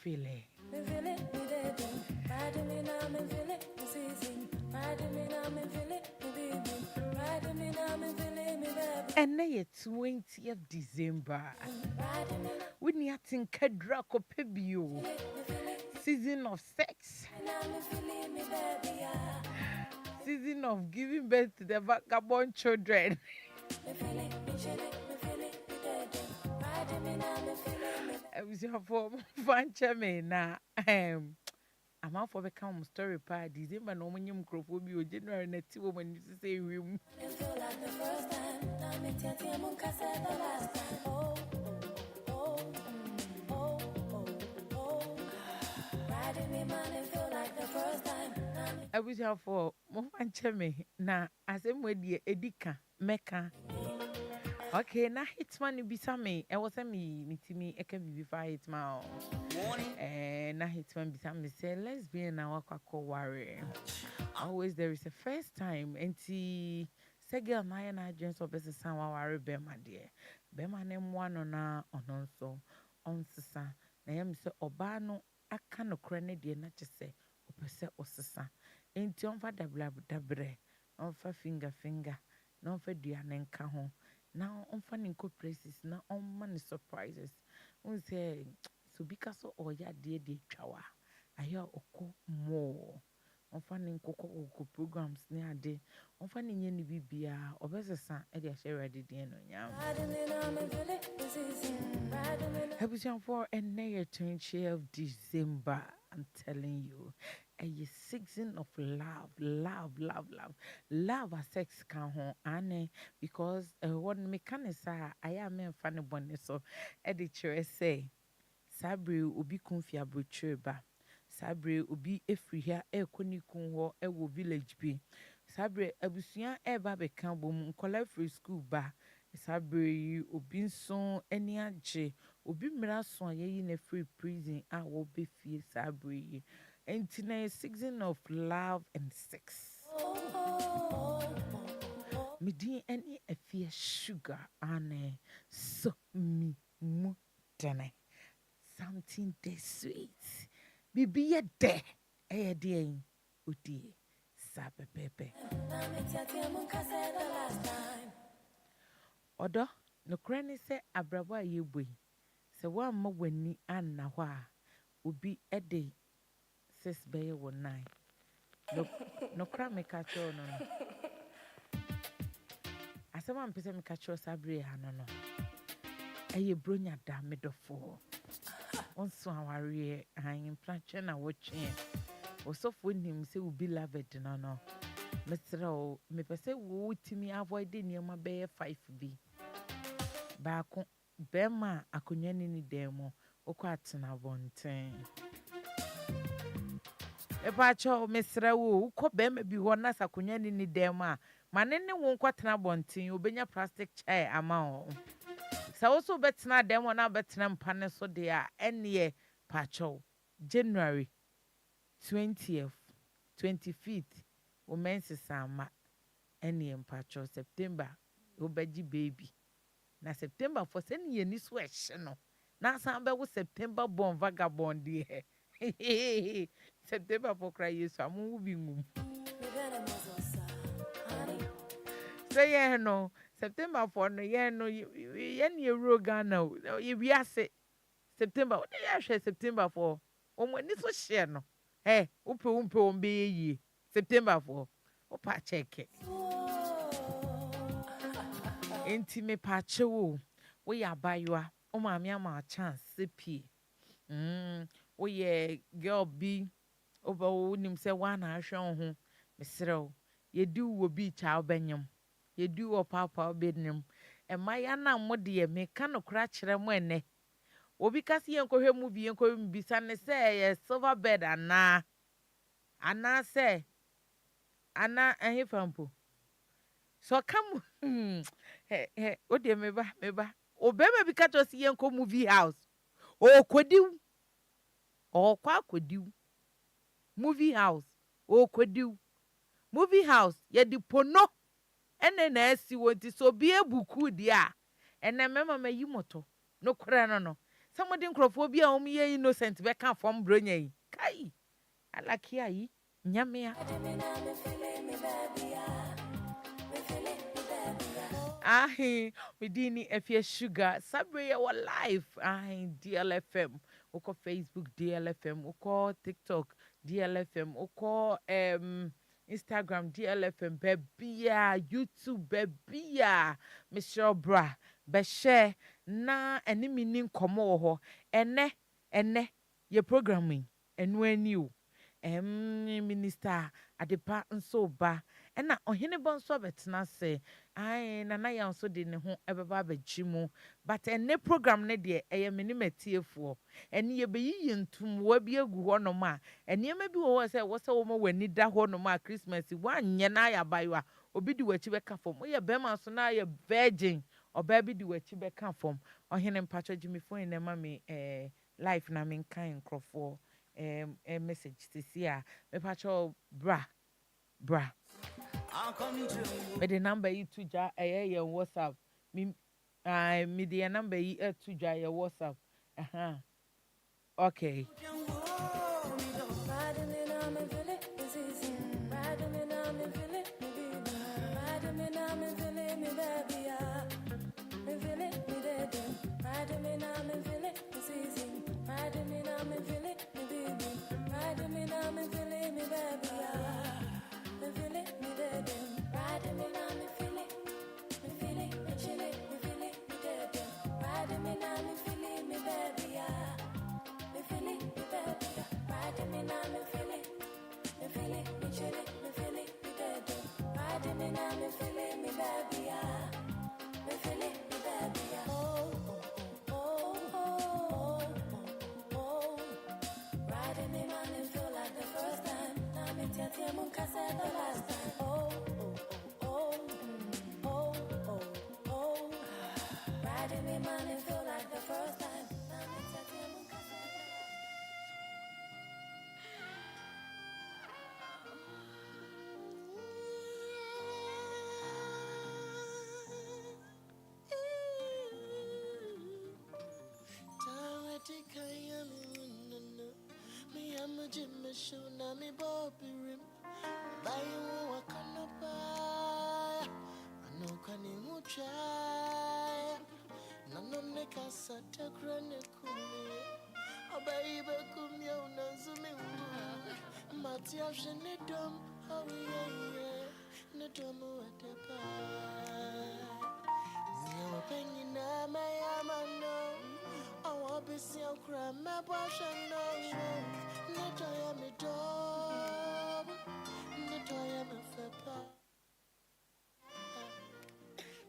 feel it. And now it's 20th December. We need to kadra kopebio. Season of sex. Season of giving birth to the vagabond children. I was your form fancha me na I'm out for the calm story part. December no when you microphone January next woman used to say room. I was here for fancha me na as I'm with the Edika Mecca. Okay, na hitman bisa me. I was me me I can be before hitman. Na hitman bisa me say lesbian na wakako worry. Always there is a first time and see say girl na na agents of business san wa worry be ma de. Be ma na mo ano na ono so on sesa. Na yam say oba no aka no kra ne de na kyese opese osesa. Enti on fa dabre. On fa finger. No fa duane nka ho. Now, on finding good places, now on many surprises. We say, so because of ya dear chawa, I hear oko more. On finding cocoa programs near day, on finding any bibia, or better son, Eddie share ready dinner. Happy for a near 20th of December, I'm telling you. A season of love as sex can home ane because one mechanism I am a funny bonnet so editor say Sabri ubi confia butreba Sabri ubi efri here e koni kunwo e wo village bi Sabri abusuan e ba be kan bom nkola free school ba Sabri ubi nson eni age ubi mra so ayi na free prison a wo be fie Sabri. And tonight, season of love and sex. Me di any Efya Suga ane so me mutane. Something de sweet. Bibi ye de de udi sabe pepe. Odo no krani se abrabo ayebui. Se wa ma wani anna hwa ubi ede 6 bay 9. No cram me catch on no. As a man pese me catch us abre no. Eye bronya da me do for. On so aware I implant na watching. Osof him say will be loved no. Mr. me pese wo timi avoid niam be 5B. Ba ko bema akonya ni demo okwa atena bonten. Epacho mesra wo uko bema bi ho na sakonya ni dem a mane ne wo nkwatena bonten obenya plastic chair ama o sa wo so betena dem na betena mpane so de a ene pacho January 20th 25th wo mense sama ene mpacho September wo baji baby na September for se ne ni so ehye no na san be wo September born vagabond de September for cry yes amu bi ngum say yeah no September for no yeah no ye ne euro Ghana ye wiase September what dey share September for omani so share no umpe ombe yi September for opa check enti me pa chewo wo ya baywa o ma me ama chance sepi wo ye girl bi oba wo nim se wa na ahwe ho mesrew ye du wo bi cha obenyam ye du wo papa obenyam e maya na mode ye me ka no kra kire mo ene obi kasi ye nkohwe mu bi mbisa ne se ye silver bed ana se ana ehifampo so kam o de meba obema bi ka to si ye nko movie house o kwediw o kwa kwediw movie house o kwediw movie house ye di pono ene na asi wonti so bi ebuku dia ene mema mayi moto no kora no Somebody crofobia ye innocent be kan from bronye. Kai. Alaki ayi. Nyamea. Ahi, Medini Efya Suga, Sabre our life. Ahi, DLFM. Oko Facebook DLFM. Oko TikTok DLFM. Oko Instagram DLFM. Bebia YouTube bebia. Michelle Bra. Beshe na eni mini komo ho. Ene ye programming. Enwe o. Minister Adepa nso ba. Ena ohene bon so betena se. Ai na ya nso de ne ho ebeba abagimu but ene program ne de eye meni matiefo ene ye beyi ntum wa bi egu ho no ma ene ma bi wo se wo se wo ma wani da ho no ma Christmas wanye na ya baywa obi di wachi beka fom wo ye bema so na ye virgin oba bi di wachi beka fom ohene mpacho gimi fo ene ma me life na me kan krofo message sisi a me pacho bra but the number you to ja your WhatsApp. Me the number you to ja your WhatsApp. Okay.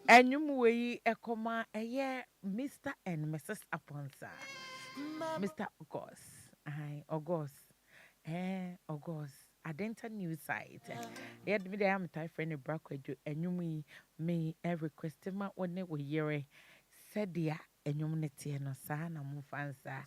Enyum we ekoma eye Mr. and Mrs. Aponsa. Mr. August. August. August. Adenta news site. Yet me am tie friend Brackwedo enyum me request ma one we yere said dia enyum nete no sa na mu fansa.